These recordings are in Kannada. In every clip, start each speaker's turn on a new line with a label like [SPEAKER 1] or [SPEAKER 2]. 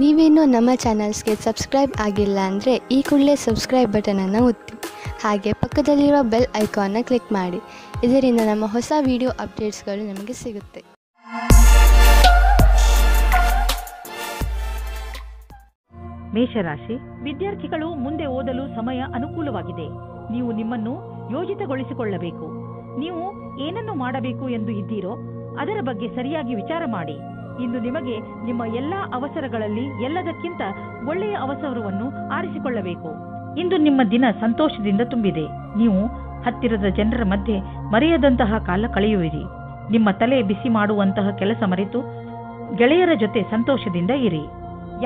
[SPEAKER 1] ನೀವೇನೂ ನಮ್ಮ ಚಾನಲ್ಸ್ಗೆ ಸಬ್ಸ್ಕ್ರೈಬ್ ಆಗಿಲ್ಲ ಅಂದರೆ ಈ ಕೂಡಲೇ ಸಬ್ಸ್ಕ್ರೈಬ್ ಬಟನನ್ನು ಒತ್ತಿ ಹಾಗೆ ಪಕ್ಕದಲ್ಲಿರುವ ಬೆಲ್ ಐಕಾನ್ನ ಕ್ಲಿಕ್ ಮಾಡಿ. ಇದರಿಂದ ನಮ್ಮ ಹೊಸ ವಿಡಿಯೋ ಅಪ್ಡೇಟ್ಸ್ಗಳು ನಿಮಗೆ ಸಿಗುತ್ತೆ.
[SPEAKER 2] ಮೇಷರಾಶಿ ವಿದ್ಯಾರ್ಥಿಗಳು ಮುಂದೆ ಓದಲು ಸಮಯ ಅನುಕೂಲವಾಗಿದೆ. ನೀವು ನಿಮ್ಮನ್ನು ಯೋಜಿತಗೊಳಿಸಿಕೊಳ್ಳಬೇಕು. ನೀವು ಏನನ್ನು ಮಾಡಬೇಕು ಎಂದು ಇದ್ದೀರೋ ಅದರ ಬಗ್ಗೆ ಸರಿಯಾಗಿ ವಿಚಾರ ಮಾಡಿ. ಇಂದು ನಿಮಗೆ ನಿಮ್ಮ ಎಲ್ಲಾ ಅವಸರಗಳಲ್ಲಿ ಎಲ್ಲದಕ್ಕಿಂತ ಒಳ್ಳೆಯ ಅವಸರವನ್ನು ಆರಿಸಿಕೊಳ್ಳಬೇಕು. ಇಂದು ನಿಮ್ಮ ದಿನ ಸಂತೋಷದಿಂದ ತುಂಬಿದೆ. ನೀವು ಹತ್ತಿರದ ಜನರ ಮಧ್ಯೆ ಮರೆಯದಂತಹ ಕಾಲ ಕಳೆಯುವಿರಿ. ನಿಮ್ಮ ತಲೆ ಬಿಸಿ ಮಾಡುವಂತಹ ಕೆಲಸ ಮರೆತು ಗೆಳೆಯರ ಜೊತೆ ಸಂತೋಷದಿಂದ ಇರಿ.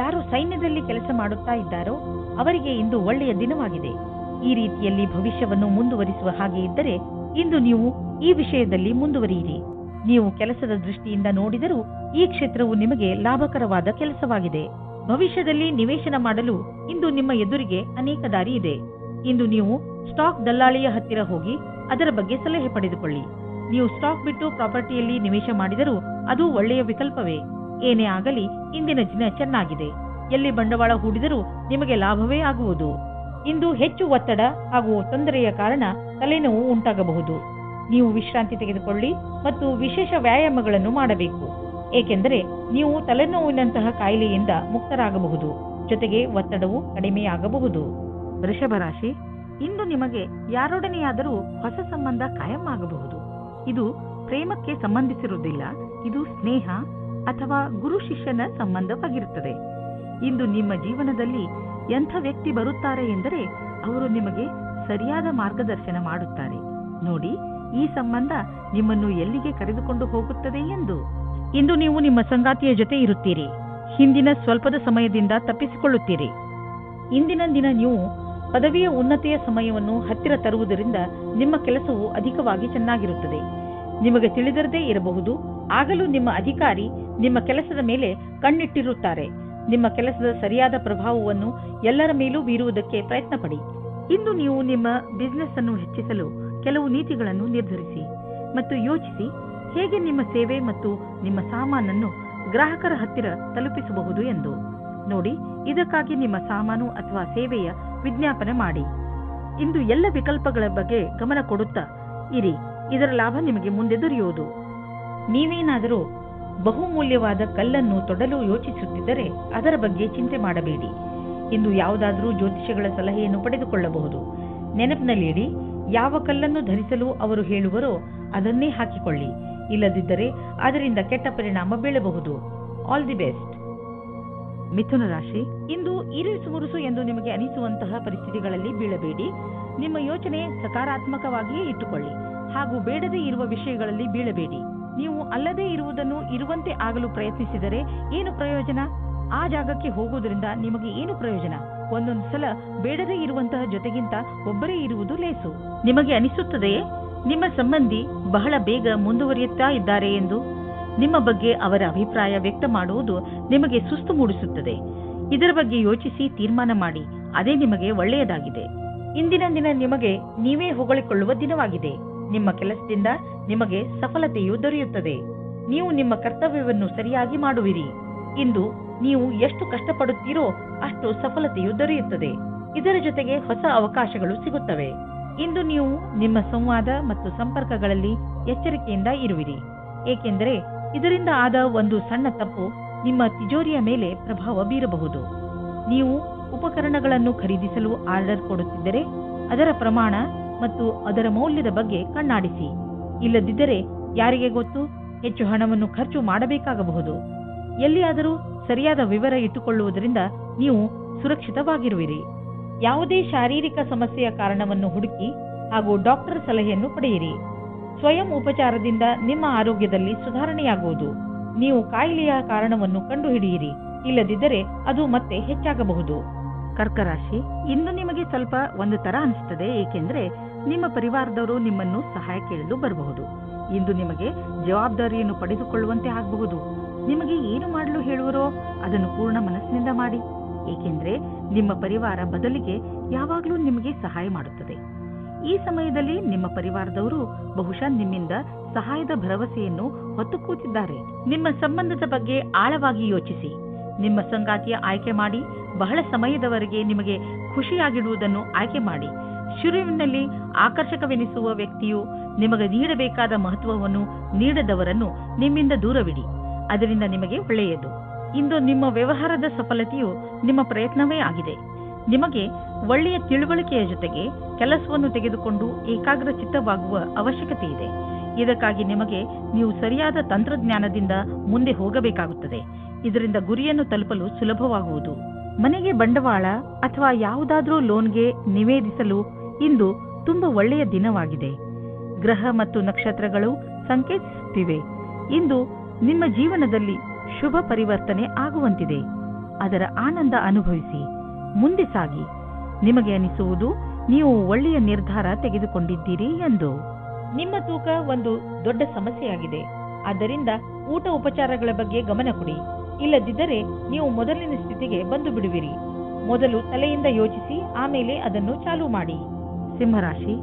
[SPEAKER 2] ಯಾರು ಸೈನ್ಯದಲ್ಲಿ ಕೆಲಸ ಮಾಡುತ್ತಾ ಇದ್ದಾರೋ ಅವರಿಗೆ ಇಂದು ಒಳ್ಳೆಯ ದಿನವಾಗಿದೆ. ಈ ರೀತಿಯಲ್ಲಿ ಭವಿಷ್ಯವನ್ನು ಮುಂದುವರಿಸುವ ಹಾಗೆ ಇದ್ದರೆ ಇಂದು ನೀವು ಈ ವಿಷಯದಲ್ಲಿ ಮುಂದುವರಿಯಿರಿ. ನೀವು ಕೆಲಸದ ದೃಷ್ಟಿಯಿಂದ ನೋಡಿದರೂ ಈ ಕ್ಷೇತ್ರವು ನಿಮಗೆ ಲಾಭಕರವಾದ ಕೆಲಸವಾಗಿದೆ. ಭವಿಷ್ಯದಲ್ಲಿ ನಿವೇಶನ ಮಾಡಲು ಇಂದು ನಿಮ್ಮ ಎದುರಿಗೆ ಅನೇಕ ದಾರಿ ಇದೆ. ಇಂದು ನೀವು ಸ್ಟಾಕ್ ದಲ್ಲಾಳಿಯ ಹತ್ತಿರ ಹೋಗಿ ಅದರ ಬಗ್ಗೆ ಸಲಹೆ ಪಡೆದುಕೊಳ್ಳಿ. ನೀವು ಸ್ಟಾಕ್ ಬಿಟ್ಟು ಪ್ರಾಪರ್ಟಿಯಲ್ಲಿ ನಿವೇಶ ಮಾಡಿದರೂ ಅದು ಒಳ್ಳೆಯ ವಿಕಲ್ಪವೇ. ಏನೇ ಆಗಲಿ ಇಂದಿನ ದಿನ ಚೆನ್ನಾಗಿದೆ. ಎಲ್ಲಿ ಬಂಡವಾಳ ಹೂಡಿದರೂ ನಿಮಗೆ ಲಾಭವೇ ಆಗುವುದು. ಇಂದು ಹೆಚ್ಚು ಒತ್ತಡ ಹಾಗೂ ತೊಂದರೆಯ ಕಾರಣ ತಲೆನೋವು ಉಂಟಾಗಬಹುದು. ನೀವು ವಿಶ್ರಾಂತಿ ತೆಗೆದುಕೊಳ್ಳಿ ಮತ್ತು ವಿಶೇಷ ವ್ಯಾಯಾಮಗಳನ್ನು ಮಾಡಬೇಕು. ಏಕೆಂದರೆ ನೀವು ತಲೆನೋವಿನಂತಹ ಕಾಯಿಲೆಯಿಂದ ಮುಕ್ತರಾಗಬಹುದು. ಜೊತೆಗೆ ಒತ್ತಡವು ಕಡಿಮೆಯಾಗಬಹುದು. ವೃಷಭ ರಾಶಿ ಇಂದು ನಿಮಗೆ ಯಾರೊಡನೆಯಾದರೂ ಹೊಸ ಸಂಬಂಧ ಕಾಯಂ ಆಗಬಹುದು. ಇದು ಪ್ರೇಮಕ್ಕೆ ಸಂಬಂಧಿಸಿರುವುದಿಲ್ಲ. ಇದು ಸ್ನೇಹ ಅಥವಾ ಗುರು ಶಿಷ್ಯನ ಸಂಬಂಧವಾಗಿರುತ್ತದೆ. ಇಂದು ನಿಮ್ಮ ಜೀವನದಲ್ಲಿ ಎಂಥ ವ್ಯಕ್ತಿ ಬರುತ್ತಾರೆ ಎಂದರೆ ಅವರು ನಿಮಗೆ ಸರಿಯಾದ ಮಾರ್ಗದರ್ಶನ ಮಾಡುತ್ತಾರೆ. ನೋಡಿ, ಈ ಸಂಬಂಧ ನಿಮ್ಮನ್ನು ಎಲ್ಲಿಗೆ ಕರೆದುಕೊಂಡು ಹೋಗುತ್ತದೆ ಎಂದು. ಇಂದು ನೀವು ನಿಮ್ಮ ಸಂಗಾತಿಯ ಜೊತೆ ಇರುತ್ತೀರಿ. ಹಿಂದಿನ ಸ್ವಲ್ಪದ ಸಮಯದಿಂದ ತಪ್ಪಿಸಿಕೊಳ್ಳುತ್ತೀರಿ. ಇಂದಿನ ದಿನ ನೀವು ಪದವಿಯ ಉನ್ನತಿಯ ಸಮಯವನ್ನು ಹತ್ತಿರ ತರುವುದರಿಂದ ನಿಮ್ಮ ಕೆಲಸವು ಅಧಿಕವಾಗಿ ಚೆನ್ನಾಗಿರುತ್ತದೆ. ನಿಮಗೆ ತಿಳಿದಿರದೇ ಇರಬಹುದು, ಆಗಲೂ ನಿಮ್ಮ ಅಧಿಕಾರಿ ನಿಮ್ಮ ಕೆಲಸದ ಮೇಲೆ ಕಣ್ಣಿಟ್ಟಿರುತ್ತಾರೆ. ನಿಮ್ಮ ಕೆಲಸದ ಸರಿಯಾದ ಪ್ರಭಾವವನ್ನು ಎಲ್ಲರ ಮೇಲೂ ಬೀರುವುದಕ್ಕೆ ಪ್ರಯತ್ನ ಪಡಿ. ಇಂದು ನೀವು ನಿಮ್ಮ ಬಿಸಿನೆಸ್ ಅನ್ನು ಹೆಚ್ಚಿಸಲು ಕೆಲವು ನೀತಿಗಳನ್ನು ನಿರ್ಧರಿಸಿ ಮತ್ತು ಯೋಚಿಸಿ ಹೇಗೆ ನಿಮ್ಮ ಸೇವೆ ಮತ್ತು ನಿಮ್ಮ ಸಾಮಾನನ್ನು ಗ್ರಾಹಕರ ಹತ್ತಿರ ತಲುಪಿಸಬಹುದು ಎಂದು. ನೋಡಿ, ಇದಕ್ಕಾಗಿ ನಿಮ್ಮ ಸಾಮಾನು ಅಥವಾ ಸೇವೆಯ ವಿಜ್ಞಾಪನೆ ಮಾಡಿ. ಇಂದು ಎಲ್ಲ ವಿಕಲ್ಪಗಳ ಬಗ್ಗೆ ಗಮನ ಕೊಡುತ್ತಾ ಇರಿ. ಇದರ ಲಾಭ ನಿಮಗೆ ಮುಂದೆ ದೊರೆಯುವುದು. ನೀವೇನಾದರೂ ಬಹುಮೂಲ್ಯವಾದ ಕಲ್ಲನ್ನು ತೊಡಲು ಯೋಚಿಸುತ್ತಿದ್ದರೆ ಅದರ ಬಗ್ಗೆ ಚಿಂತೆ ಮಾಡಬೇಡಿ. ಇಂದು ಯಾವುದಾದರೂ ಜ್ಯೋತಿಷಿಗಳ ಸಲಹೆಯನ್ನು ಪಡೆದುಕೊಳ್ಳಬಹುದು. ನೆನಪಿನಲ್ಲಿಡಿ, ಯಾವ ಕಲ್ಲನ್ನು ಧರಿಸಲು ಅವರು ಹೇಳುವರೋ ಅದನ್ನೇ ಹಾಕಿಕೊಳ್ಳಿ. ಇಲ್ಲದಿದ್ದರೆ ಅದರಿಂದ ಕೆಟ್ಟ ಪರಿಣಾಮ ಬೀಳಬಹುದು. All the best. ಮಿಥುನ ರಾಶಿ ಇಂದು ಇರಿಸು ಮುರುಸು ಎಂದು ನಿಮಗೆ ಅನಿಸುವಂತಹ ಪರಿಸ್ಥಿತಿಗಳಲ್ಲಿ ಬೀಳಬೇಡಿ. ನಿಮ್ಮ ಯೋಚನೆ ಸಕಾರಾತ್ಮಕವಾಗಿಯೇ ಇಟ್ಟುಕೊಳ್ಳಿ ಹಾಗೂ ಬೇಡದೇ ಇರುವ ವಿಷಯಗಳಲ್ಲಿ ಬೀಳಬೇಡಿ. ನೀವು ಅಲ್ಲದೇ ಇರುವುದನ್ನು ಇರುವಂತೆ ಆಗಲು ಪ್ರಯತ್ನಿಸಿದರೆ ಏನು ಪ್ರಯೋಜನ? ಆ ಜಾಗಕ್ಕೆ ಹೋಗುವುದರಿಂದ ನಿಮಗೆ ಏನು ಪ್ರಯೋಜನ? ಒಂದೊಂದು ಸಲ ಬೇಡದೇ ಇರುವಂತಹ ಜೊತೆಗಿಂತ ಒಬ್ಬರೇ ಇರುವುದು ಲೇಸು. ನಿಮಗೆ ಅನಿಸುತ್ತದೆಯೇ ನಿಮ್ಮ ಸಂಬಂಧಿ ಬಹಳ ಬೇಗ ಮುಂದುವರಿಯುತ್ತಾ ಇದ್ದಾರೆ ಎಂದು? ನಿಮ್ಮ ಬಗ್ಗೆ ಅವರ ಅಭಿಪ್ರಾಯ ವ್ಯಕ್ತ ಮಾಡುವುದು ನಿಮಗೆ ಸುಸ್ತು ಮೂಡಿಸುತ್ತದೆ. ಇದರ ಬಗ್ಗೆ ಯೋಚಿಸಿ ತೀರ್ಮಾನ ಮಾಡಿ. ಅದೇ ನಿಮಗೆ ಒಳ್ಳೆಯದಾಗಿದೆ. ಇಂದಿನ ದಿನ ನಿಮಗೆ ನೀವೇ ಹೊಗಳಿಕೊಳ್ಳುವ ದಿನವಾಗಿದೆ. ನಿಮ್ಮ ಕೆಲಸದಿಂದ ನಿಮಗೆ ಸಫಲತೆಯು ದೊರೆಯುತ್ತದೆ. ನೀವು ನಿಮ್ಮ ಕರ್ತವ್ಯವನ್ನು ಸರಿಯಾಗಿ ಮಾಡುವಿರಿ. ಇಂದು ನೀವು ಎಷ್ಟು ಕಷ್ಟಪಡುತ್ತೀರೋ ಅಷ್ಟು ಸಫಲತೆಯು ದೊರೆಯುತ್ತದೆ. ಇದರ ಜೊತೆಗೆ ಹೊಸ ಅವಕಾಶಗಳು ಸಿಗುತ್ತವೆ. ಇಂದು ನೀವು ನಿಮ್ಮ ಸಂವಾದ ಮತ್ತು ಸಂಪರ್ಕಗಳಲ್ಲಿ ಎಚ್ಚರಿಕೆಯಿಂದ ಇರುವಿರಿ. ಏಕೆಂದರೆ ಇದರಿಂದ ಆದ ಒಂದು ಸಣ್ಣ ತಪ್ಪು ನಿಮ್ಮ ತಿಜೋರಿಯ ಮೇಲೆ ಪ್ರಭಾವ ಬೀರಬಹುದು. ನೀವು ಉಪಕರಣಗಳನ್ನು ಖರೀದಿಸಲು ಆರ್ಡರ್ ಕೊಡುತ್ತಿದ್ದರೆ ಅದರ ಪ್ರಮಾಣ ಮತ್ತು ಅದರ ಮೌಲ್ಯದ ಬಗ್ಗೆ ಕಣ್ಣಾಡಿಸಿ. ಇಲ್ಲದಿದ್ದರೆ ಯಾರಿಗೆ ಗೊತ್ತು, ಹೆಚ್ಚು ಹಣವನ್ನು ಖರ್ಚು ಮಾಡಬೇಕಾಗಬಹುದು. ಎಲ್ಲಿಯಾದರೂ ಸರಿಯಾದ ವಿವರ ಇಟ್ಟುಕೊಳ್ಳುವುದರಿಂದ ನೀವು ಸುರಕ್ಷಿತವಾಗಿರುವಿರಿ. ಯಾವುದೇ ಶಾರೀರಿಕ ಸಮಸ್ಯೆಯ ಕಾರಣವನ್ನು ಹುಡುಕಿ ಹಾಗೂ ಡಾಕ್ಟರ್ ಸಲಹೆಯನ್ನು ಪಡೆಯಿರಿ. ಸ್ವಯಂ ಉಪಚಾರದಿಂದ ನಿಮ್ಮ ಆರೋಗ್ಯದಲ್ಲಿ ಸುಧಾರಣೆಯಾಗುವುದು. ನೀವು ಕಾಯಿಲೆಯ ಕಾರಣವನ್ನು ಕಂಡುಹಿಡಿಯಿರಿ. ಇಲ್ಲದಿದ್ದರೆ ಅದು ಮತ್ತೆ ಹೆಚ್ಚಾಗಬಹುದು. ಕರ್ಕರಾಶಿ ಇಂದು ನಿಮಗೆ ಸ್ವಲ್ಪ ಒಂದು ತರ ಅನಿಸುತ್ತದೆ. ಏಕೆಂದರೆ ನಿಮ್ಮ ಪರಿವಾರದವರು ನಿಮ್ಮನ್ನು ಸಹಾಯ ಕೇಳಲು ಬರಬಹುದು. ಇಂದು ನಿಮಗೆ ಜವಾಬ್ದಾರಿಯನ್ನು ಪಡೆದುಕೊಳ್ಳುವಂತೆ ಆಗಬಹುದು. ನಿಮಗೆ ಏನು ಮಾಡಲು ಹೇಳುವರೋ ಅದನ್ನು ಪೂರ್ಣ ಮನಸ್ಸಿನಿಂದ ಮಾಡಿ. ಏಕೆಂದರೆ ನಿಮ್ಮ ಪರಿವಾರ ಬದಲಿಗೆ ಯಾವಾಗಲೂ ನಿಮಗೆ ಸಹಾಯ ಮಾಡುತ್ತದೆ. ಈ ಸಮಯದಲ್ಲಿ ನಿಮ್ಮ ಪರಿವಾರದವರು ಬಹುಶಃ ನಿಮ್ಮಿಂದ ಸಹಾಯದ ಭರವಸೆಯನ್ನು ಹೊತ್ತು ಕೂತಿದ್ದಾರೆ. ನಿಮ್ಮ ಸಂಬಂಧದ ಬಗ್ಗೆ ಆಳವಾಗಿ ಯೋಚಿಸಿ. ನಿಮ್ಮ ಸಂಗಾತಿಯ ಆಯ್ಕೆ ಮಾಡಿ. ಬಹಳ ಸಮಯದವರೆಗೆ ನಿಮಗೆ ಖುಷಿಯಾಗಿಡುವುದನ್ನು ಆಯ್ಕೆ ಮಾಡಿ. ಶುರುವಿನಲ್ಲಿ ಆಕರ್ಷಕವೆನಿಸುವ ವ್ಯಕ್ತಿಯು ನಿಮಗೆ ನೀಡಬೇಕಾದ ಮಹತ್ವವನ್ನು ನೀಡದವರನ್ನು ನಿಮ್ಮಿಂದ ದೂರವಿಡಿ. ಅದರಿಂದ ನಿಮಗೆ ಒಳ್ಳೆಯದು. ಇಂದು ನಿಮ್ಮ ವ್ಯವಹಾರದ ಸಫಲತೆಯು ನಿಮ್ಮ ಪ್ರಯತ್ನವೇ ಆಗಿದೆ. ನಿಮಗೆ ಒಳ್ಳೆಯ ತಿಳುವಳಿಕೆಯ ಜೊತೆಗೆ ಕೆಲಸವನ್ನು ತೆಗೆದುಕೊಂಡು ಏಕಾಗ್ರ ಚಿತ್ತವಾಗುವ ಅವಶ್ಯಕತೆ ಇದೆ. ಇದಕ್ಕಾಗಿ ನಿಮಗೆ ನೀವು ಸರಿಯಾದ ತಂತ್ರಜ್ಞಾನದಿಂದ ಮುಂದೆ ಹೋಗಬೇಕಾಗುತ್ತದೆ. ಇದರಿಂದ ಗುರಿಯನ್ನು ತಲುಪಲು ಸುಲಭವಾಗುವುದು. ಮನೆಗೆ ಬಂಡವಾಳ ಅಥವಾ ಯಾವುದಾದ್ರೂ ಲೋನ್ಗೆ ನಿವೇದಿಸಲು ಇಂದು ತುಂಬಾ ಒಳ್ಳೆಯ ದಿನವಾಗಿದೆ. ಗ್ರಹ ಮತ್ತು ನಕ್ಷತ್ರಗಳು ಸಂಕೇತಿಸುತ್ತಿವೆ ಇಂದು ನಿಮ್ಮ ಜೀವನದಲ್ಲಿ ಶುಭ ಪರಿವರ್ತನೆ ಆಗುವಂತಿದೆ. ಅದರ ಆನಂದ ಅನುಭವಿಸಿ ಮುಂದೆ ಸಾಗಿ. ನಿಮಗೆ ಅನಿಸುವುದು ನೀವು ಒಳ್ಳೆಯ ನಿರ್ಧಾರ ತೆಗೆದುಕೊಂಡಿದ್ದೀರಿ ಎಂದು. ನಿಮ್ಮ ತೂಕ ಒಂದು ದೊಡ್ಡ ಸಮಸ್ಯೆಯಾಗಿದೆ. ಆದ್ದರಿಂದ ಊಟ ಉಪಚಾರಗಳ ಬಗ್ಗೆ ಗಮನ ಕೊಡಿ. ಇಲ್ಲದಿದ್ದರೆ ನೀವು ಮೊದಲಿನ ಸ್ಥಿತಿಗೆ ಬಂದು ಬಿಡುವಿರಿ. ಮೊದಲು ತಲೆಯಿಂದ ಯೋಚಿಸಿ, ಆಮೇಲೆ ಅದನ್ನು ಚಾಲೂ ಮಾಡಿ. ಸಿಂಹರಾಶಿ,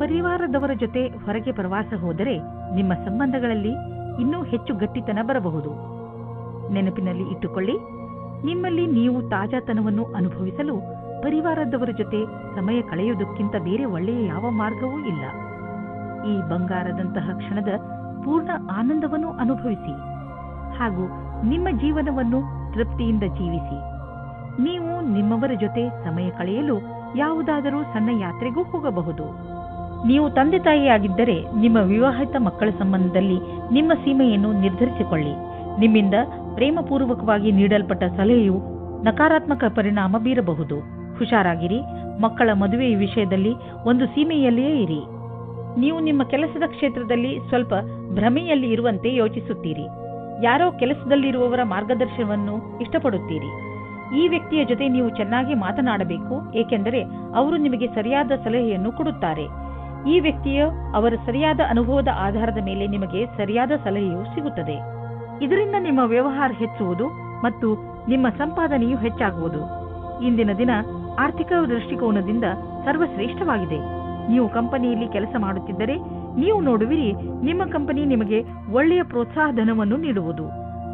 [SPEAKER 2] ಪರಿವಾರದವರ ಜೊತೆ ಹೊರಗೆ ಪ್ರವಾಸ ಹೋದರೆ ನಿಮ್ಮ ಸಂಬಂಧಗಳಲ್ಲಿ ಇನ್ನೂ ಹೆಚ್ಚು ಗಟ್ಟಿತನ ಬರಬಹುದು. ನೆನಪಿನಲ್ಲಿ ಇಟ್ಟುಕೊಳ್ಳಿ, ನಿಮ್ಮಲ್ಲಿ ನೀವು ತಾಜಾತನವನ್ನು ಅನುಭವಿಸಲು ಪರಿವಾರದವರ ಜೊತೆ ಸಮಯ ಕಳೆಯುವುದಕ್ಕಿಂತ ಬೇರೆ ಒಳ್ಳೆಯ ಯಾವ ಮಾರ್ಗವೂ ಇಲ್ಲ. ಈ ಬಂಗಾರದಂತಹ ಕ್ಷಣದ ಪೂರ್ಣ ಆನಂದವನ್ನು ಅನುಭವಿಸಿ ಹಾಗೂ ನಿಮ್ಮ ಜೀವನವನ್ನು ತೃಪ್ತಿಯಿಂದ ಜೀವಿಸಿ. ನೀವು ನಿಮ್ಮವರ ಜೊತೆ ಸಮಯ ಕಳೆಯಲು ಯಾವುದಾದರೂ ಸಣ್ಣ ಯಾತ್ರೆಗೂ ಹೋಗಬಹುದು. ನೀವು ತಂದೆ ತಾಯಿಯಾಗಿದ್ದರೆ ನಿಮ್ಮ ವಿವಾಹಿತ ಮಕ್ಕಳ ಸಂಬಂಧದಲ್ಲಿ ನಿಮ್ಮ ಸೀಮೆಯನ್ನು ನಿರ್ಧರಿಸಿಕೊಳ್ಳಿ. ನಿಮ್ಮಿಂದ ಪ್ರೇಮಪೂರ್ವಕವಾಗಿ ನೀಡಲ್ಪಟ್ಟ ಸಲಹೆಯು ನಕಾರಾತ್ಮಕ ಪರಿಣಾಮ ಬೀರಬಹುದು. ಹುಷಾರಾಗಿರಿ. ಮಕ್ಕಳ ಮದುವೆಯ ವಿಷಯದಲ್ಲಿ ಒಂದು ಸೀಮೆಯಲ್ಲಿಯೇ ಇರಿ. ನೀವು ನಿಮ್ಮ ಕೆಲಸದ ಕ್ಷೇತ್ರದಲ್ಲಿ ಸ್ವಲ್ಪ ಭ್ರಮೆಯಲ್ಲಿ ಇರುವಂತೆ ಯೋಚಿಸುತ್ತೀರಿ. ಯಾರೋ ಕೆಲಸದಲ್ಲಿರುವವರ ಮಾರ್ಗದರ್ಶನವನ್ನು ಇಷ್ಟಪಡುತ್ತೀರಿ. ಈ ವ್ಯಕ್ತಿಯ ಜೊತೆ ನೀವು ಚೆನ್ನಾಗಿ ಮಾತನಾಡಬೇಕು, ಏಕೆಂದರೆ ಅವರು ನಿಮಗೆ ಸರಿಯಾದ ಸಲಹೆಯನ್ನು ಕೊಡುತ್ತಾರೆ. ಈ ವ್ಯಕ್ತಿಯ ಅವರ ಸರಿಯಾದ ಅನುಭವದ ಆಧಾರದ ಮೇಲೆ ನಿಮಗೆ ಸರಿಯಾದ ಸಲಹೆಯು ಸಿಗುತ್ತದೆ. ಇದರಿಂದ ನಿಮ್ಮ ವ್ಯವಹಾರ ಹೆಚ್ಚುವುದು ಮತ್ತು ನಿಮ್ಮ ಸಂಪಾದನೆಯು ಹೆಚ್ಚಾಗುವುದು. ಇಂದಿನ ದಿನ ಆರ್ಥಿಕ ದೃಷ್ಟಿಕೋನದಿಂದ ಸರ್ವಶ್ರೇಷ್ಠವಾಗಿದೆ. ನೀವು ಕಂಪನಿಯಲ್ಲಿ ಕೆಲಸ ಮಾಡುತ್ತಿದ್ದರೆ ನೀವು ನೋಡುವಿರಿ, ನಿಮ್ಮ ಕಂಪನಿ ನಿಮಗೆ ಒಳ್ಳೆಯ ಪ್ರೋತ್ಸಾಹಧನವನ್ನು ನೀಡುವುದು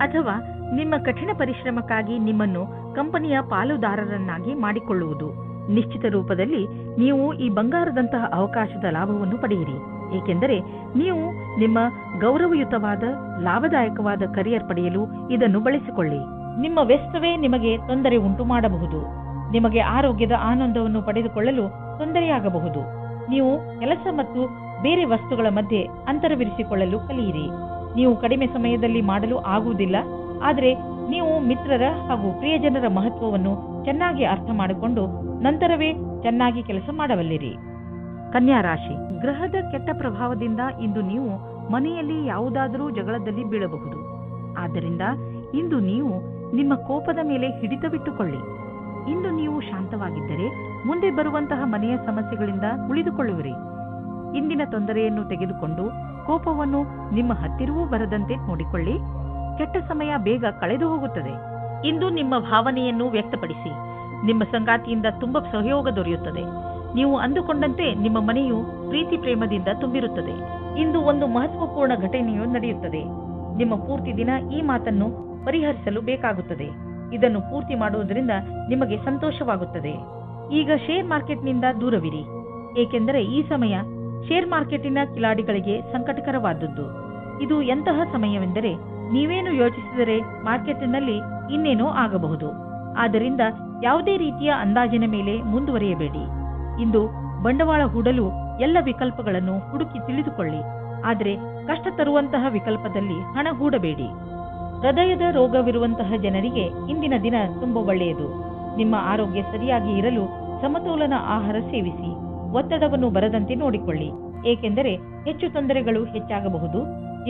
[SPEAKER 2] ಅಥವಾ ನಿಮ್ಮ ಕಠಿಣ ಪರಿಶ್ರಮಕ್ಕಾಗಿ ನಿಮ್ಮನ್ನು ಕಂಪನಿಯ ಪಾಲುದಾರರನ್ನಾಗಿ ಮಾಡಿಕೊಳ್ಳುವುದು. ನಿಶ್ಚಿತ ರೂಪದಲ್ಲಿ ನೀವು ಈ ಬಂಗಾರದಂತಹ ಅವಕಾಶದ ಲಾಭವನ್ನು ಪಡೆಯಿರಿ, ಏಕೆಂದರೆ ನೀವು ನಿಮ್ಮ ಗೌರವಯುತವಾದ ಲಾಭದಾಯಕವಾದ ಕರಿಯರ್ ಪಡೆಯಲು ಇದನ್ನು ಬಳಸಿಕೊಳ್ಳಿ. ನಿಮ್ಮ ವ್ಯಸ್ತವೇ ನಿಮಗೆ ತೊಂದರೆ ಉಂಟು ಮಾಡಬಹುದು. ನಿಮಗೆ ಆರೋಗ್ಯದ ಆನಂದವನ್ನು ಪಡೆದುಕೊಳ್ಳಲು ತೊಂದರೆಯಾಗಬಹುದು. ನೀವು ಕೆಲಸ ಮತ್ತು ಬೇರೆ ವಸ್ತುಗಳ ಮಧ್ಯೆ ಅಂತರವಿರಿಸಿಕೊಳ್ಳಲು ಕಲಿಯಿರಿ. ನೀವು ಕಡಿಮೆ ಸಮಯದಲ್ಲಿ ಮಾಡಲು ಆಗುವುದಿಲ್ಲ, ಆದರೆ ನೀವು ಮಿತ್ರರ ಹಾಗೂ ಪ್ರಿಯಜನರ ಮಹತ್ವವನ್ನು ಚೆನ್ನಾಗಿ ಅರ್ಥ ಮಾಡಿಕೊಂಡು ನಂತರವೇ ಚೆನ್ನಾಗಿ ಕೆಲಸ ಮಾಡಬಲ್ಲಿರಿ. ಕನ್ಯಾ ರಾಶಿ, ಗ್ರಹದ ಕೆಟ್ಟ ಪ್ರಭಾವದಿಂದ ಇಂದು ನೀವು ಮನೆಯಲ್ಲಿ ಯಾವುದಾದರೂ ಜಗಳದಲ್ಲಿ ಬೀಳಬಹುದು. ಆದ್ದರಿಂದ ಇಂದು ನೀವು ನಿಮ್ಮ ಕೋಪದ ಮೇಲೆ ಹಿಡಿತವಿಟ್ಟುಕೊಳ್ಳಿ. ಇಂದು ನೀವು ಶಾಂತವಾಗಿದ್ದರೆ ಮುಂದೆ ಬರುವಂತಹ ಮನೆಯ ಸಮಸ್ಯೆಗಳಿಂದ ಉಳಿದುಕೊಳ್ಳುವಿರಿ. ಇಂದಿನ ತೊಂದರೆಯನ್ನು ತೆಗೆದುಕೊಂಡು ಕೋಪವನ್ನು ನಿಮ್ಮ ಹತ್ತಿರವೂ ಬರದಂತೆ ನೋಡಿಕೊಳ್ಳಿ. ಕೆಟ್ಟ ಸಮಯ ಬೇಗ ಕಳೆದು ಹೋಗುತ್ತದೆ. ಇಂದು ನಿಮ್ಮ ಭಾವನೆಯನ್ನು ವ್ಯಕ್ತಪಡಿಸಿ. ನಿಮ್ಮ ಸಂಗಾತಿಯಿಂದ ತುಂಬಾ ಸಹಯೋಗ ದೊರೆಯುತ್ತದೆ. ನೀವು ಅಂದುಕೊಂಡಂತೆ ನಿಮ್ಮ ಮನೆಯು ಪ್ರೀತಿ ಪ್ರೇಮದಿಂದ ತುಂಬಿರುತ್ತದೆ. ಇಂದು ಒಂದು ಮಹತ್ವಪೂರ್ಣ ಘಟನೆಯು ನಡೆಯುತ್ತದೆ. ನಿಮ್ಮ ಪೂರ್ತಿ ದಿನ ಈ ಮಾತನ್ನು ಪರಿಹರಿಸಲು ಬೇಕಾಗುತ್ತದೆ. ಇದನ್ನು ಪೂರ್ತಿ ಮಾಡುವುದರಿಂದ ನಿಮಗೆ ಸಂತೋಷವಾಗುತ್ತದೆ. ಈಗ ಶೇರ್ ಮಾರ್ಕೆಟ್ನಿಂದ ದೂರವಿರಿ, ಏಕೆಂದರೆ ಈ ಸಮಯ ಶೇರ್ ಮಾರ್ಕೆಟಿನ ಕಿಲಾಡಿಗಳಿಗೆ ಸಂಕಟಕರವಾದದ್ದು. ಇದು ಎಂತಹ ಸಮಯವೆಂದರೆ ನೀವೇನು ಯೋಚಿಸಿದರೆ ಮಾರ್ಕೆಟಿನಲ್ಲಿ ಇನ್ನೇನೋ ಆಗಬಹುದು. ಆದ್ದರಿಂದ ಯಾವುದೇ ರೀತಿಯ ಅಂದಾಜಿನ ಮೇಲೆ ಮುಂದುವರಿಯಬೇಡಿ. ಇಂದು ಬಂಡವಾಳ ಹೂಡಲು ಎಲ್ಲ ವಿಕಲ್ಪಗಳನ್ನು ಹುಡುಕಿ ತಿಳಿದುಕೊಳ್ಳಿ, ಆದರೆ ಕಷ್ಟ ತರುವಂತಹ ವಿಕಲ್ಪದಲ್ಲಿ ಹಣ ಹೂಡಬೇಡಿ. ಹೃದಯದ ರೋಗವಿರುವಂತಹ ಜನರಿಗೆ ಇಂದಿನ ದಿನ ತುಂಬಾ ಒಳ್ಳೆಯದು. ನಿಮ್ಮ ಆರೋಗ್ಯ ಸರಿಯಾಗಿ ಇರಲು ಸಮತೋಲನ ಆಹಾರ ಸೇವಿಸಿ. ಒತ್ತಡವನ್ನು ಬರದಂತೆ ನೋಡಿಕೊಳ್ಳಿ, ಏಕೆಂದರೆ ಹೆಚ್ಚು ತೊಂದರೆಗಳು ಹೆಚ್ಚಾಗಬಹುದು.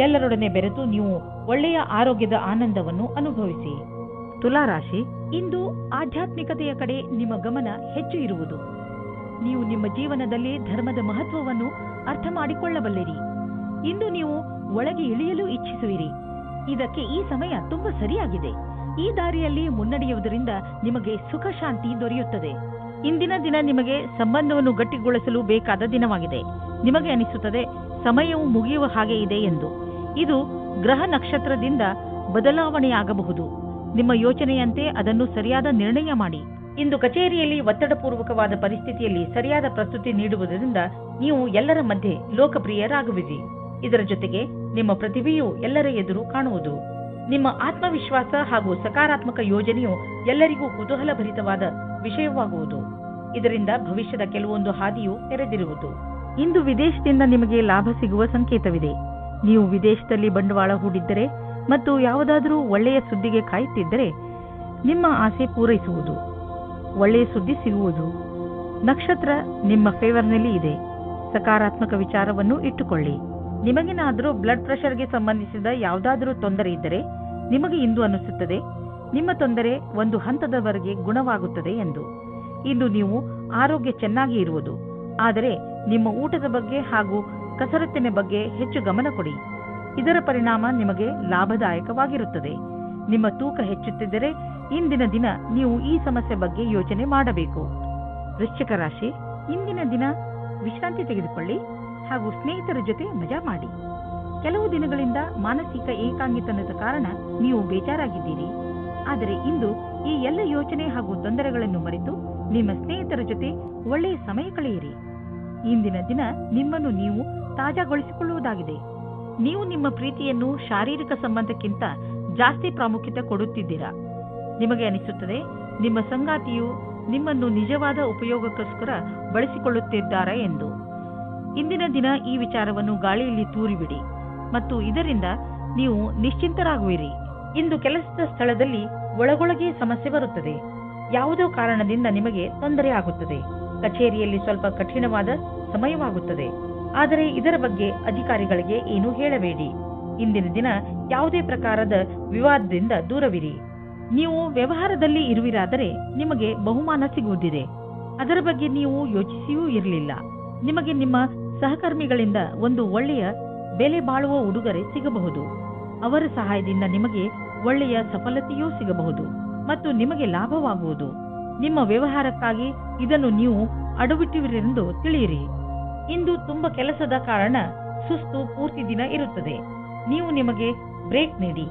[SPEAKER 2] ಎಲ್ಲರೊಡನೆ ಬೆರೆತು ನೀವು ಒಳ್ಳೆಯ ಆರೋಗ್ಯದ ಆನಂದವನ್ನು ಅನುಭವಿಸಿ. ತುಲಾರಾಶಿ, ಇಂದು ಆಧ್ಯಾತ್ಮಿಕತೆಯ ಕಡೆ ನಿಮ್ಮ ಗಮನ ಹೆಚ್ಚು ಇರುವುದು. ನೀವು ನಿಮ್ಮ ಜೀವನದಲ್ಲಿ ಧರ್ಮದ ಮಹತ್ವವನ್ನು ಅರ್ಥ ಮಾಡಿಕೊಳ್ಳಬಲ್ಲಿರಿ. ಇಂದು ನೀವು ಒಳಗೆ ಇಳಿಯಲು ಇಚ್ಛಿಸುವಿರಿ. ಇದಕ್ಕೆ ಈ ಸಮಯ ತುಂಬಾ ಸರಿಯಾಗಿದೆ. ಈ ದಾರಿಯಲ್ಲಿ ಮುನ್ನಡೆಯುವುದರಿಂದ ನಿಮಗೆ ಸುಖ ಶಾಂತಿ ದೊರೆಯುತ್ತದೆ. ಇಂದಿನ ದಿನ ನಿಮಗೆ ಸಂಬಂಧವನ್ನು ಗಟ್ಟಿಗೊಳಿಸಲು ಬೇಕಾದ ದಿನವಾಗಿದೆ. ನಿಮಗೆ ಅನಿಸುತ್ತದೆ ಸಮಯವು ಮುಗಿಯುವ ಹಾಗೆ ಇದೆ ಎಂದು. ಇದು ಗ್ರಹ ನಕ್ಷತ್ರದಿಂದ ಬದಲಾವಣೆಯಾಗಬಹುದು. ನಿಮ್ಮ ಯೋಚನೆಯಂತೆ ಅದನ್ನು ಸರಿಯಾದ ನಿರ್ಣಯ ಮಾಡಿ. ಇಂದು ಕಚೇರಿಯಲ್ಲಿ ಒತ್ತಡಪೂರ್ವಕವಾದ ಪರಿಸ್ಥಿತಿಯಲ್ಲಿ ಸರಿಯಾದ ಪ್ರಸ್ತುತಿ ನೀಡುವುದರಿಂದ ನೀವು ಎಲ್ಲರ ಮಧ್ಯೆ ಲೋಕಪ್ರಿಯರಾಗುವಿರಿ. ಇದರ ಜೊತೆಗೆ ನಿಮ್ಮ ಪ್ರತಿಭೆಯು ಎಲ್ಲರ ಎದುರು ಕಾಣುವುದು. ನಿಮ್ಮ ಆತ್ಮವಿಶ್ವಾಸ ಹಾಗೂ ಸಕಾರಾತ್ಮಕ ಯೋಜನೆಯು ಎಲ್ಲರಿಗೂ ಕುತೂಹಲಭರಿತವಾದ ವಿಷಯವಾಗುವುದು. ಇದರಿಂದ ಭವಿಷ್ಯದ ಕೆಲವೊಂದು ಹಾದಿಯು ತೆರೆದಿರುವುದು. ಇಂದು ವಿದೇಶದಿಂದ ನಿಮಗೆ ಲಾಭ ಸಿಗುವ ಸಂಕೇತವಿದೆ. ನೀವು ವಿದೇಶದಲ್ಲಿ ಬಂಡವಾಳ ಹೂಡಿದ್ದರೆ ಮತ್ತು ಯಾವುದಾದರೂ ಒಳ್ಳೆಯ ಸುದ್ದಿಗೆ ಕಾಯುತ್ತಿದ್ದರೆ ನಿಮ್ಮ ಆಸೆ ಪೂರೈಸುವುದು. ಒಳ್ಳೆಯ ಸುದ್ದಿ ಸಿಗುವುದು. ನಕ್ಷತ್ರ ನಿಮ್ಮ ಫೇವರ್ನಲ್ಲಿ ಇದೆ. ಸಕಾರಾತ್ಮಕ ವಿಚಾರವನ್ನು ಇಟ್ಟುಕೊಳ್ಳಿ. ನಿಮಗೇನಾದರೂ ಬ್ಲಡ್ ಪ್ರೆಷರ್ಗೆ ಸಂಬಂಧಿಸಿದ ಯಾವುದಾದರೂ ತೊಂದರೆ ಇದ್ದರೆ ನಿಮಗೆ ಇಂದು ಅನಿಸುತ್ತದೆ ನಿಮ್ಮ ತೊಂದರೆ ಒಂದು ಹಂತದವರೆಗೆ ಗುಣವಾಗುತ್ತದೆ ಎಂದು. ಇಂದು ನೀವು ಆರೋಗ್ಯ ಚೆನ್ನಾಗಿ ಇರುವುದು. ಆದರೆ ನಿಮ್ಮ ಊಟದ ಬಗ್ಗೆ ಹಾಗೂ ಕಸರತ್ತಿನ ಬಗ್ಗೆ ಹೆಚ್ಚು ಗಮನ ಕೊಡಿ. ಇದರ ಪರಿಣಾಮ ನಿಮಗೆ ಲಾಭದಾಯಕವಾಗಿರುತ್ತದೆ. ನಿಮ್ಮ ತೂಕ ಹೆಚ್ಚುತ್ತಿದ್ದರೆ ಇಂದಿನ ದಿನ ನೀವು ಈ ಸಮಸ್ಯೆ ಬಗ್ಗೆ ಯೋಚನೆ ಮಾಡಬೇಕು. ವೃಶ್ಚಿಕ ರಾಶಿ, ಇಂದಿನ ದಿನ ವಿಶ್ರಾಂತಿ ತೆಗೆದುಕೊಳ್ಳಿ ಹಾಗೂ ಸ್ನೇಹಿತರ ಜೊತೆ ಮಜಾ ಮಾಡಿ. ಕೆಲವು ದಿನಗಳಿಂದ ಮಾನಸಿಕ ಏಕಾಂಗಿತನದ ಕಾರಣ ನೀವು ಬೇಜಾರಾಗಿದ್ದೀರಿ. ಆದರೆ ಇಂದು ಈ ಎಲ್ಲ ಯೋಚನೆ ಹಾಗೂ ತೊಂದರೆಗಳನ್ನು ಮರೆತು ನಿಮ್ಮ ಸ್ನೇಹಿತರ ಜೊತೆ ಒಳ್ಳೆಯ ಸಮಯ ಕಳೆಯಿರಿ. ಇಂದಿನ ದಿನ ನಿಮ್ಮನ್ನು ನೀವು ತಾಜಾಗೊಳಿಸಿಕೊಳ್ಳುವುದಾಗಿದೆ. ನೀವು ನಿಮ್ಮ ಪ್ರೀತಿಯನ್ನು ಶಾರೀರಿಕ ಸಂಬಂಧಕ್ಕಿಂತ ಜಾಸ್ತಿ ಪ್ರಾಮುಖ್ಯತೆ ಕೊಡುತ್ತಿದ್ದೀರಾ. ನಿಮಗೆ ಅನಿಸುತ್ತದೆ ನಿಮ್ಮ ಸಂಗಾತಿಯು ನಿಮ್ಮನ್ನು ನಿಜವಾದ ಉಪಯೋಗಕ್ಕೋಸ್ಕರ ಬಳಸಿಕೊಳ್ಳುತ್ತಿದ್ದಾರೆ ಎಂದು. ಇಂದಿನ ದಿನ ಈ ವಿಚಾರವನ್ನು ಗಾಳಿಯಲ್ಲಿ ತೂರಿಬಿಡಿ ಮತ್ತು ಇದರಿಂದ ನೀವು ನಿಶ್ಚಿಂತರಾಗುವಿರಿ. ಇಂದು ಕೆಲಸದ ಸ್ಥಳದಲ್ಲಿ ಒಳಗೊಳಗೆ ಸಮಸ್ಯೆ ಬರುತ್ತದೆ. ಯಾವುದೋ ಕಾರಣದಿಂದ ನಿಮಗೆ ತೊಂದರೆ ಆಗುತ್ತದೆ. ಕಚೇರಿಯಲ್ಲಿ ಸ್ವಲ್ಪ ಕಠಿಣವಾದ ಸಮಯವಾಗುತ್ತದೆ. ಆದರೆ ಇದರ ಬಗ್ಗೆ ಅಧಿಕಾರಿಗಳಿಗೆ ಏನೂ ಹೇಳಬೇಡಿ. ಇಂದಿನ ದಿನ ಯಾವುದೇ ಪ್ರಕಾರದ ವಿವಾದದಿಂದ ದೂರವಿರಿ. ನೀವು ವ್ಯವಹಾರದಲ್ಲಿ ಇರುವಿರಾದರೆ ನಿಮಗೆ ಬಹುಮಾನ ಸಿಗುವುದಿದೆ. ಅದರ ಬಗ್ಗೆ ನೀವು ಯೋಚಿಸಿಯೂ ಇರಲಿಲ್ಲ. ನಿಮಗೆ ನಿಮ್ಮ ಸಹಕರ್ಮಿಗಳಿಂದ ಒಂದು ಒಳ್ಳೆಯ ಬೆಲೆ ಬಾಳುವ ಉಡುಗೊರೆ ಸಿಗಬಹುದು. ಅವರ ಸಹಾಯದಿಂದ ನಿಮಗೆ ಒಳ್ಳೆಯ ಸಫಲತೆಯೂ ಸಿಗಬಹುದು ಮತ್ತು ನಿಮಗೆ ಲಾಭವಾಗುವುದು. ನಿಮ್ಮ ವ್ಯವಹಾರಕ್ಕಾಗಿ ಇದನ್ನು ನೀವು ಅಡವಿಟ್ಟಿರುವಿರೆಂದು ತಿಳಿಯಿರಿ. ಇಂದು ತುಂಬ ಕೆಲಸದ ಕಾರಣ ಸುಸ್ತು ಪೂರ್ತಿ ದಿನ ಇರುತ್ತದೆ. ನೀವು ನಿಮಗೆ ಬ್ರೇಕ್ ನೀಡಿ.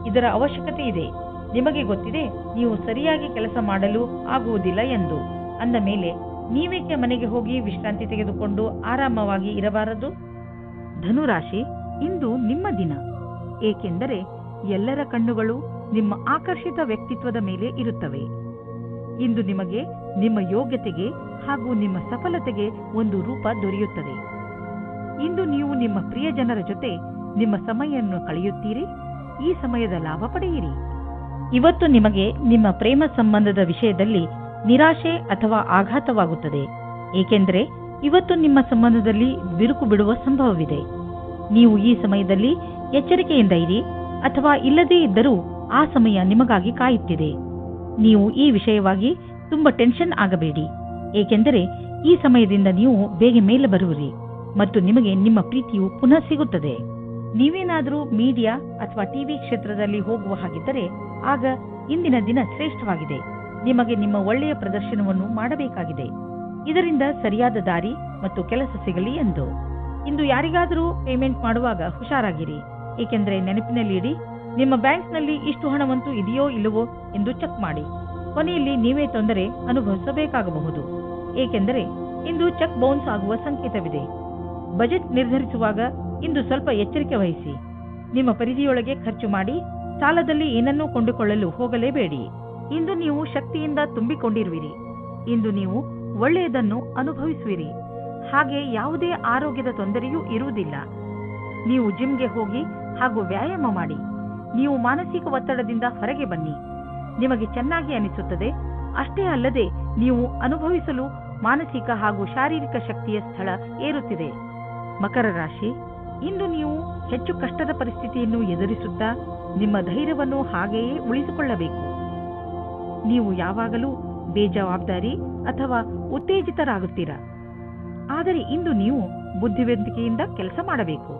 [SPEAKER 2] ಇದರ ಅವಶ್ಯಕತೆ ಇದೆ. ನಿಮಗೆ ಗೊತ್ತಿದೆ ನೀವು ಸರಿಯಾಗಿ ಕೆಲಸ ಮಾಡಲು ಆಗುವುದಿಲ್ಲ ಎಂದು. ಅಂದ ಮೇಲೆ ನೀವೇಕೆ ಮನೆಗೆ ಹೋಗಿ ವಿಶ್ರಾಂತಿ ತೆಗೆದುಕೊಂಡು ಆರಾಮವಾಗಿ ಇರಬಾರದು? ಧನುರಾಶಿ, ಇಂದು ನಿಮ್ಮ ದಿನ. ಏಕೆಂದರೆ ಎಲ್ಲರ ಕಣ್ಣುಗಳು ನಿಮ್ಮ ಆಕರ್ಷಿತ ವ್ಯಕ್ತಿತ್ವದ ಮೇಲೆ ಇರುತ್ತವೆ. ಇಂದು ನಿಮಗೆ ನಿಮ್ಮ ಯೋಗ್ಯತೆಗೆ ಹಾಗೂ ನಿಮ್ಮ ಸಫಲತೆಗೆ ಒಂದು ರೂಪ ದೊರೆಯುತ್ತದೆ. ಇಂದು ನೀವು ನಿಮ್ಮ ಪ್ರಿಯ ಜನರ ಜೊತೆ ನಿಮ್ಮ ಸಮಯವನ್ನು ಕಳೆಯುತ್ತೀರಿ. ಈ ಸಮಯದ ಲಾಭ ಪಡೆಯಿರಿ. ಇವತ್ತು ನಿಮಗೆ ನಿಮ್ಮ ಪ್ರೇಮ ಸಂಬಂಧದ ವಿಷಯದಲ್ಲಿ ನಿರಾಶೆ ಅಥವಾ ಆಘಾತವಾಗುತ್ತದೆ. ಏಕೆಂದರೆ ಇವತ್ತು ನಿಮ್ಮ ಸಂಬಂಧದಲ್ಲಿ ಬಿರುಕು ಬಿಡುವ ಸಂಭವವಿದೆ. ನೀವು ಈ ಸಮಯದಲ್ಲಿ ಎಚ್ಚರಿಕೆಯಿಂದ ಇರಿ, ಅಥವಾ ಇಲ್ಲದೇ ಇದ್ದರೂ ಆ ಸಮಯ ನಿಮಗಾಗಿ ಕಾಯುತ್ತಿದೆ. ನೀವು ಈ ವಿಷಯವಾಗಿ ತುಂಬಾ ಟೆನ್ಷನ್ ಆಗಬೇಡಿ. ಏಕೆಂದರೆ ಈ ಸಮಯದಿಂದ ನೀವು ಬೇಗ ಮೇಲೆ ಬರುವಿರಿ ಮತ್ತು ನಿಮಗೆ ನಿಮ್ಮ ಪ್ರೀತಿಯು ಪುನಃ ಸಿಗುತ್ತದೆ. ನೀವೇನಾದರೂ ಮೀಡಿಯಾ ಅಥವಾ ಟಿವಿ ಕ್ಷೇತ್ರದಲ್ಲಿ ಹೋಗುವ ಹಾಗಿದ್ದರೆ ಆಗ ಇಂದಿನ ದಿನ ಶ್ರೇಷ್ಠವಾಗಿದೆ. ನಿಮಗೆ ನಿಮ್ಮ ಒಳ್ಳೆಯ ಪ್ರದರ್ಶನವನ್ನು ಮಾಡಬೇಕಾಗಿದೆ. ಇದರಿಂದ ಸರಿಯಾದ ದಾರಿ ಮತ್ತು ಕೆಲಸ ಸಿಗಲಿ ಎಂದು. ಇಂದು ಯಾರಿಗಾದರೂ ಪೇಮೆಂಟ್ ಮಾಡುವಾಗ ಹುಷಾರಾಗಿರಿ. ಏಕೆಂದರೆ ನೆನಪಿನಲ್ಲಿಡಿ, ನಿಮ್ಮ ಬ್ಯಾಂಕ್ನಲ್ಲಿ ಇಷ್ಟು ಹಣವಂತೂ ಇದೆಯೋ ಇಲ್ಲವೋ ಎಂದು ಚೆಕ್ ಮಾಡಿ. ಕೊನೆಯಲ್ಲಿ ನೀವೇ ತೊಂದರೆ ಅನುಭವಿಸಬೇಕಾಗಬಹುದು. ಏಕೆಂದರೆ ಇಂದು ಚೆಕ್ ಬೌನ್ಸ್ ಆಗುವ ಸಂಕೇತವಿದೆ. ಬಜೆಟ್ ನಿರ್ಧರಿಸುವಾಗ ಇಂದು ಸ್ವಲ್ಪ ಎಚ್ಚರಿಕೆ ವಹಿಸಿ. ನಿಮ್ಮ ಪರಿಧಿಯೊಳಗೆ ಖರ್ಚು ಮಾಡಿ. ಸಾಲದಲ್ಲಿ ಏನನ್ನೂ ಕೊಂಡುಕೊಳ್ಳಲು ಹೋಗಲೇಬೇಡಿ. ಇಂದು ನೀವು ಶಕ್ತಿಯಿಂದ ತುಂಬಿಕೊಂಡಿರುವಿರಿ. ಇಂದು ನೀವು ಒಳ್ಳೆಯದನ್ನು ಅನುಭವಿಸುವಿರಿ. ಹಾಗೆ ಯಾವುದೇ ಆರೋಗ್ಯದ ತೊಂದರೆಯೂ ಇರುವುದಿಲ್ಲ. ನೀವು ಜಿಮ್ಗೆ ಹೋಗಿ ಹಾಗೂ ವ್ಯಾಯಾಮ ಮಾಡಿ. ನೀವು ಮಾನಸಿಕ ಒತ್ತಡದಿಂದ ಹೊರಗೆ ಬನ್ನಿ. ನಿಮಗೆ ಚೆನ್ನಾಗಿ ಅನಿಸುತ್ತದೆ. ಅಷ್ಟೇ ಅಲ್ಲದೆ ನೀವು ಅನುಭವಿಸಲು ಮಾನಸಿಕ ಹಾಗೂ ಶಾರೀರಿಕ ಶಕ್ತಿಯ ಸ್ಥಳ ಏರುತ್ತಿದೆ. ಮಕರ ರಾಶಿ, ಇಂದು ನೀವು ಹೆಚ್ಚು ಕಷ್ಟದ ಪರಿಸ್ಥಿತಿಯನ್ನು ಎದುರಿಸುತ್ತಾ ನಿಮ್ಮ ಧೈರ್ಯವನ್ನು ಹಾಗೆಯೇ ಉಳಿಸಿಕೊಳ್ಳಬೇಕು. ನೀವು ಯಾವಾಗಲೂ ಬೇಜವಾಬ್ದಾರಿ ಅಥವಾ ಉತ್ತೇಜಿತರಾಗುತ್ತೀರಾ. ಆದರೆ ಇಂದು ನೀವು ಬುದ್ಧಿವಂತಿಕೆಯಿಂದ ಕೆಲಸ ಮಾಡಬೇಕು.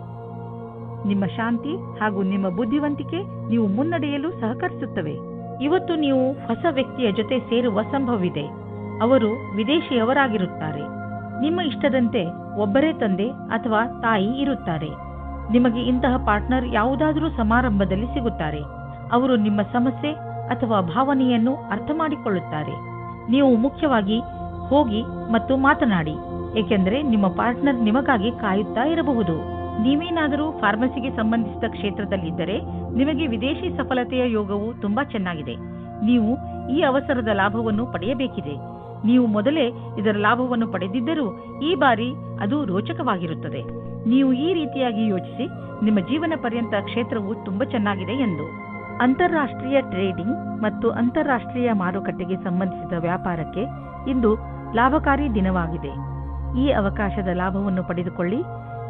[SPEAKER 2] ನಿಮ್ಮ ಶಾಂತಿ ಹಾಗೂ ನಿಮ್ಮ ಬುದ್ಧಿವಂತಿಕೆ ನೀವು ಮುನ್ನಡೆಯಲು ಸಹಕರಿಸುತ್ತವೆ. ಇವತ್ತು ನೀವು ಹೊಸ ವ್ಯಕ್ತಿಯ ಜೊತೆ ಸೇರುವ ಸಂಭವವಿದೆ. ಅವರು ವಿದೇಶಿಯವರಾಗಿರುತ್ತಾರೆ. ನಿಮ್ಮ ಇಷ್ಟದಂತೆ ಒಬ್ಬರೇ ತಂದೆ ಅಥವಾ ತಾಯಿ ಇರುತ್ತಾರೆ. ನಿಮಗೆ ಇಂತಹ ಪಾರ್ಟ್ನರ್ ಯಾವುದಾದರೂ ಸಮಾರಂಭದಲ್ಲಿ ಸಿಗುತ್ತಾರೆ. ಅವರು ನಿಮ್ಮ ಸಮಸ್ಯೆ ಅಥವಾ ಭಾವನೆಯನ್ನು ಅರ್ಥ ಮಾಡಿಕೊಳ್ಳುತ್ತಾರೆ. ನೀವು ಮುಖ್ಯವಾಗಿ ಹೋಗಿ ಮತ್ತು ಮಾತನಾಡಿ, ಏಕೆಂದರೆ ನಿಮ್ಮ ಪಾರ್ಟ್ನರ್ ನಿಮಗಾಗಿ ಕಾಯುತ್ತಾ ಇರಬಹುದು. ನೀವೇನಾದರೂ ಫಾರ್ಮಸಿಗೆ ಸಂಬಂಧಿಸಿದ ಕ್ಷೇತ್ರದಲ್ಲಿದ್ದರೆ ನಿಮಗೆ ವಿದೇಶಿ ಸಫಲತೆಯ ಯೋಗವು ತುಂಬಾ ಚೆನ್ನಾಗಿದೆ. ನೀವು ಈ ಅವಸರದ ಲಾಭವನ್ನು ಪಡೆಯಬೇಕಿದೆ. ನೀವು ಮೊದಲೇ ಇದರ ಲಾಭವನ್ನು ಪಡೆದಿದ್ದರೂ ಈ ಬಾರಿ ಅದು ರೋಚಕವಾಗಿರುತ್ತದೆ. ನೀವು ಈ ರೀತಿಯಾಗಿ ಯೋಚಿಸಿ, ನಿಮ್ಮ ಜೀವನ ಪರ್ಯಂತ ಕ್ಷೇತ್ರವು ತುಂಬಾ ಚೆನ್ನಾಗಿದೆ ಎಂದು. ಅಂತಾರಾಷ್ಟ್ರೀಯ ಟ್ರೇಡಿಂಗ್ ಮತ್ತು ಅಂತಾರಾಷ್ಟ್ರೀಯ ಮಾರುಕಟ್ಟೆಗೆ ಸಂಬಂಧಿಸಿದ ವ್ಯಾಪಾರಕ್ಕೆ ಇಂದು ಲಾಭಕಾರಿ ದಿನವಾಗಿದೆ. ಈ ಅವಕಾಶದ ಲಾಭವನ್ನು ಪಡೆದುಕೊಳ್ಳಿ.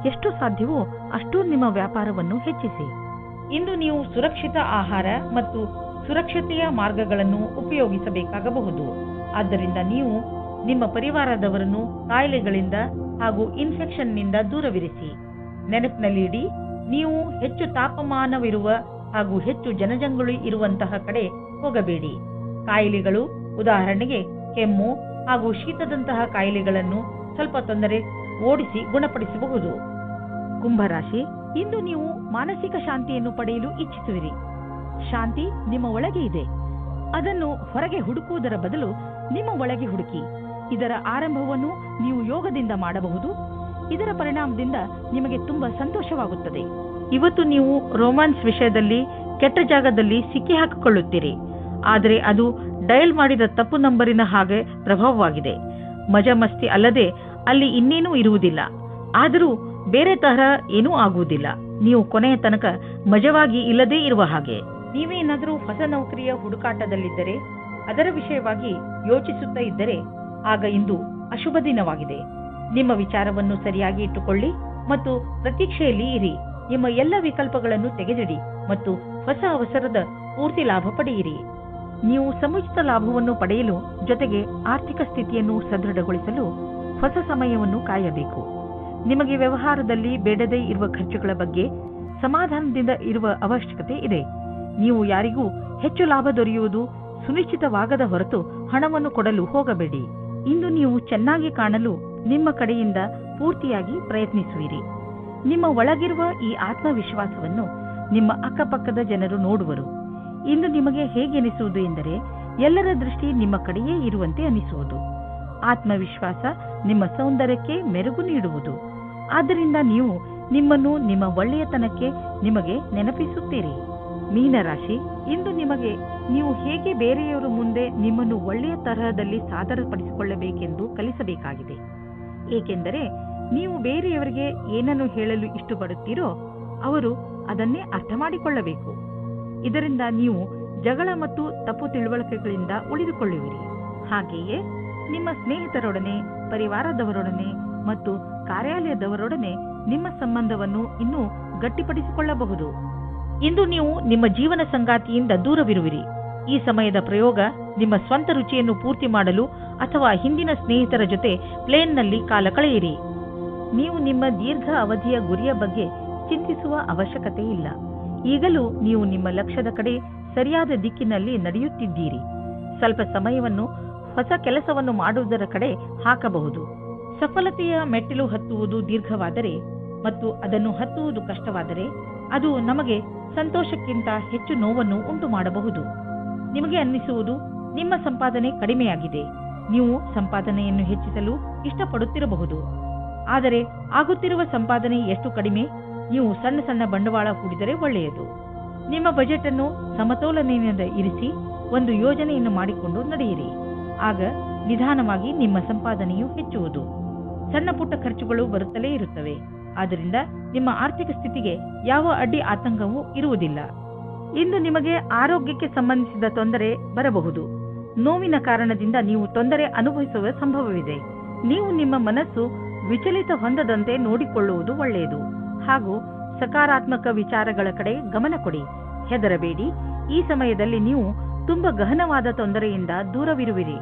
[SPEAKER 2] ಎಷ್ಟು ಸಾಧ್ಯವೋ ಅಷ್ಟು ನಿಮ್ಮ ವ್ಯಾಪಾರವನ್ನು ಹೆಚ್ಚಿಸಿ. ಇಂದು ನೀವು ಸುರಕ್ಷಿತ ಆಹಾರ ಮತ್ತು ಸುರಕ್ಷತೆಯ ಮಾರ್ಗಗಳನ್ನು ಉಪಯೋಗಿಸಬೇಕಾಗಬಹುದು. ಆದ್ದರಿಂದ ನೀವು ನಿಮ್ಮ ಪರಿವಾರದವರನ್ನು ಕಾಯಿಲೆಗಳಿಂದ ಹಾಗೂ ಇನ್ಫೆಕ್ಷನ್ನಿಂದ ದೂರವಿರಿಸಿ. ನೆನಪಿನಲ್ಲಿಡಿ, ನೀವು ಹೆಚ್ಚು ತಾಪಮಾನವಿರುವ ಹಾಗೂ ಹೆಚ್ಚು ಜನಜಂಗುಳಿ ಇರುವಂತಹ ಕಡೆ ಹೋಗಬೇಡಿ. ಕಾಯಿಲೆಗಳು, ಉದಾಹರಣೆಗೆ ಕೆಮ್ಮು ಹಾಗೂ ಶೀತದಂತಹ ಕಾಯಿಲೆಗಳನ್ನು ಸ್ವಲ್ಪ ತೊಂದರೆ ಓಡಿಸಿ ಗುಣಪಡಿಸಬಹುದು. ಕುಂಭರಾಶಿ, ಇಂದು ನೀವು ಮಾನಸಿಕ ಶಾಂತಿಯನ್ನು ಪಡೆಯಲು ಇಚ್ಛಿಸುವಿರಿ. ಶಾಂತಿ ನಿಮ್ಮ ಒಳಗೆ ಇದೆ. ಅದನ್ನು ಹೊರಗೆ ಹುಡುಕುವುದರ ಬದಲು ನಿಮ್ಮ ಒಳಗೆ ಹುಡುಕಿ. ಇದರ ಆರಂಭವನ್ನು ನೀವು ಯೋಗದಿಂದ ಮಾಡಬಹುದು. ಇದರ ಪರಿಣಾಮದಿಂದ ನಿಮಗೆ ತುಂಬಾ ಸಂತೋಷವಾಗುತ್ತದೆ. ಇವತ್ತು ನೀವು ರೊಮ್ಯಾನ್ಸ್ ವಿಷಯದಲ್ಲಿ ಕೆಟ್ಟ ಜಾಗದಲ್ಲಿ ಸಿಕ್ಕಿ ಹಾಕಿಕೊಳ್ಳುತ್ತೀರಿ. ಆದರೆ ಅದು ಡಯಲ್ ಮಾಡಿದ ತಪ್ಪು ನಂಬರಿನ ಹಾಗೆ ಪ್ರಭಾವವಾಗಿದೆ. ಮಜಾ ಮಸ್ತಿ ಅಲ್ಲದೆ ಅಲ್ಲಿ ಇನ್ನೇನೂ ಇರುವುದಿಲ್ಲ. ಆದರೂ ಬೇರೆ ತರಹ ಏನೂ ಆಗುವುದಿಲ್ಲ. ನೀವು ಕೊನೆಯ ತನಕ ಮಜವಾಗಿ ಇಲ್ಲದೇ ಇರುವ ಹಾಗೆ. ನೀವೇನಾದರೂ ಹೊಸ ನೌಕರಿಯ ಹುಡುಕಾಟದಲ್ಲಿದ್ದರೆ, ಅದರ ವಿಷಯವಾಗಿ ಯೋಚಿಸುತ್ತಾ ಇದ್ದರೆ, ಆಗ ಇಂದು ಅಶುಭ ದಿನವಾಗಿದೆ. ನಿಮ್ಮ ವಿಚಾರವನ್ನು ಸರಿಯಾಗಿ ಇಟ್ಟುಕೊಳ್ಳಿ ಮತ್ತು ಪ್ರತೀಕ್ಷೆಯಲ್ಲಿ ಇರಿ. ನಿಮ್ಮ ಎಲ್ಲ ವಿಕಲ್ಪಗಳನ್ನು ತೆಗೆದಿಡಿ ಮತ್ತು ಹೊಸ ಅವಸರದ ಪೂರ್ತಿ ಲಾಭ ಪಡೆಯಿರಿ. ನೀವು ಸಮುಚಿತ ಲಾಭವನ್ನು ಪಡೆಯಲು ಜೊತೆಗೆ ಆರ್ಥಿಕ ಸ್ಥಿತಿಯನ್ನು ಸದೃಢಗೊಳಿಸಲು ಹೊಸ ಸಮಯವನ್ನು ಕಾಯಬೇಕು. ನಿಮಗೆ ವ್ಯವಹಾರದಲ್ಲಿ ಬೇಡದೇ ಇರುವ ಖರ್ಚುಗಳ ಬಗ್ಗೆ ಸಮಾಧಾನದಿಂದ ಇರುವ ಅವಶ್ಯಕತೆ ಇದೆ. ನೀವು ಯಾರಿಗೂ ಹೆಚ್ಚು ಲಾಭ ದೊರೆಯುವುದು ಸುನಿಶ್ಚಿತವಾಗದ ಹೊರತು ಹಣವನ್ನು ಕೊಡಲು ಹೋಗಬೇಡಿ. ಇಂದು ನೀವು ಚೆನ್ನಾಗಿ ಕಾಣಲು ನಿಮ್ಮ ಕಡೆಯಿಂದ ಪೂರ್ತಿಯಾಗಿ ಪ್ರಯತ್ನಿಸುವಿರಿ. ನಿಮ್ಮ ಒಳಗಿರುವ ಈ ಆತ್ಮವಿಶ್ವಾಸವನ್ನು ನಿಮ್ಮ ಅಕ್ಕಪಕ್ಕದ ಜನರು ನೋಡುವರು. ಇಂದು ನಿಮಗೆ ಹೇಗೆನಿಸುವುದು ಎಂದರೆ, ಎಲ್ಲರ ದೃಷ್ಟಿ ನಿಮ್ಮ ಕಡೆಯೇ ಇರುವಂತೆ ಅನಿಸುವುದು. ಆತ್ಮವಿಶ್ವಾಸ ನಿಮ್ಮ ಸೌಂದರ್ಯಕ್ಕೆ ಮೆರುಗು ನೀಡುವುದು. ಆದ್ದರಿಂದ ನೀವು ನಿಮ್ಮನ್ನು ನಿಮ್ಮ ಒಳ್ಳೆಯತನಕ್ಕೆ ನಿಮಗೆ ನೆನಪಿಸುತ್ತೀರಿ. ಮೀನರಾಶಿ, ಇಂದು ನಿಮಗೆ ನೀವು ಹೇಗೆ ಬೇರೆಯವರ ಮುಂದೆ ನಿಮ್ಮನ್ನು ಒಳ್ಳೆಯ ತರಹದಲ್ಲಿ ಸಾದರಪಡಿಸಿಕೊಳ್ಳಬೇಕೆಂದು ಕಲಿಸಬೇಕಾಗಿದೆ. ಏಕೆಂದರೆ ನೀವು ಬೇರೆಯವರಿಗೆ ಏನನ್ನು ಹೇಳಲು ಇಷ್ಟಪಡುತ್ತೀರೋ ಅವರು ಅದನ್ನೇ ಅರ್ಥ ಮಾಡಿಕೊಳ್ಳಬೇಕು. ಇದರಿಂದ ನೀವು ಜಗಳ ಮತ್ತು ತಪ್ಪು ತಿಳುವಳಿಕೆಗಳಿಂದ ಉಳಿದುಕೊಳ್ಳುವಿರಿ. ಹಾಗೆಯೇ ನಿಮ್ಮ ಸ್ನೇಹಿತರೊಡನೆ, ಪರಿವಾರದವರೊಡನೆ ಮತ್ತು ಕಾರ್ಯಾಲಯದವರೊಡನೆ ನಿಮ್ಮ ಸಂಬಂಧವನ್ನು ಇನ್ನೂ ಗಟ್ಟಿಪಡಿಸಿಕೊಳ್ಳಬಹುದು. ಇಂದು ನೀವು ನಿಮ್ಮ ಜೀವನ ಸಂಗಾತಿಯಿಂದ ದೂರವಿರುವಿರಿ. ಈ ಸಮಯದ ಪ್ರಯೋಗ ನಿಮ್ಮ ಸ್ವಂತ ರುಚಿಯನ್ನು ಪೂರ್ತಿ ಮಾಡಲು ಅಥವಾ ಹಿಂದಿನ ಸ್ನೇಹಿತರ ಜೊತೆ ಪ್ಲೇನ್ನಲ್ಲಿ ಕಾಲ ಕಳೆಯಿರಿ. ನೀವು ನಿಮ್ಮ ದೀರ್ಘ ಅವಧಿಯ ಗುರಿಯ ಬಗ್ಗೆ ಚಿಂತಿಸುವ ಅವಶ್ಯಕತೆ ಇಲ್ಲ. ಈಗಲೂ ನೀವು ನಿಮ್ಮ ಲಕ್ಷ್ಯದ ಕಡೆ ಸರಿಯಾದ ದಿಕ್ಕಿನಲ್ಲಿ ನಡೆಯುತ್ತಿದ್ದೀರಿ. ಸ್ವಲ್ಪ ಸಮಯವನ್ನು ಹೊಸ ಕೆಲಸವನ್ನು ಮಾಡುವುದರ ಕಡೆ ಹಾಕಬಹುದು. ಸಫಲತೆಯ ಮೆಟ್ಟಿಲು ಹತ್ತುವುದು ದೀರ್ಘವಾದರೆ ಮತ್ತು ಅದನ್ನು ಹತ್ತುವುದು ಕಷ್ಟವಾದರೆ ಅದು ನಮಗೆ ಸಂತೋಷಕ್ಕಿಂತ ಹೆಚ್ಚು ನೋವನ್ನು ಉಂಟು ಮಾಡಬಹುದು. ನಿಮಗೆ ಅನ್ನಿಸುವುದು ನಿಮ್ಮ ಸಂಪಾದನೆ ಕಡಿಮೆಯಾಗಿದೆ. ನೀವು ಸಂಪಾದನೆಯನ್ನು ಹೆಚ್ಚಿಸಲು ಇಷ್ಟಪಡುತ್ತಿರಬಹುದು. ಆದರೆ ಆಗುತ್ತಿರುವ ಸಂಪಾದನೆ ಎಷ್ಟು ಕಡಿಮೆ? ನೀವು ಸಣ್ಣ ಸಣ್ಣ ಬಂಡವಾಳ ಹೂಡಿದರೆ ಒಳ್ಳೆಯದು. ನಿಮ್ಮ ಬಜೆಟ್ ಅನ್ನು ಸಮತೋಲನೆಯಿಂದ ಇರಿಸಿ ಒಂದು ಯೋಜನೆಯನ್ನು ಮಾಡಿಕೊಂಡು ನಡೆಯಿರಿ. ಆಗ ನಿಧಾನವಾಗಿ ನಿಮ್ಮ ಸಂಪಾದನೆಯು ಹೆಚ್ಚುವುದು. ಸಣ್ಣ ಪುಟ್ಟ ಖರ್ಚುಗಳು ಬರುತ್ತಲೇ ಇರುತ್ತವೆ. ಆದ್ದರಿಂದ ನಿಮ್ಮ ಆರ್ಥಿಕ ಸ್ಥಿತಿಗೆ ಯಾವ ಅಡ್ಡಿ ಆತಂಕವೂ ಇರುವುದಿಲ್ಲ. ಇಂದು ನಿಮಗೆ ಆರೋಗ್ಯಕ್ಕೆ ಸಂಬಂಧಿಸಿದ ತೊಂದರೆ ಬರಬಹುದು. ನೋವಿನ ಕಾರಣದಿಂದ ನೀವು ತೊಂದರೆ ಅನುಭವಿಸುವ ಸಂಭವವಿದೆ. ನೀವು ನಿಮ್ಮ ಮನಸ್ಸು ವಿಚಲಿತ ಹೊಂದದಂತೆ ನೋಡಿಕೊಳ್ಳುವುದು ಒಳ್ಳೆಯದು ಹಾಗೂ ಸಕಾರಾತ್ಮಕ ವಿಚಾರಗಳ ಕಡೆ ಗಮನ ಕೊಡಿ. ಹೆದರಬೇಡಿ. ಈ ಸಮಯದಲ್ಲಿ ನೀವು ತುಂಬಾ ಗಹನವಾದ ತೊಂದರೆಯಿಂದ ದೂರವಿರುವಿರಿ.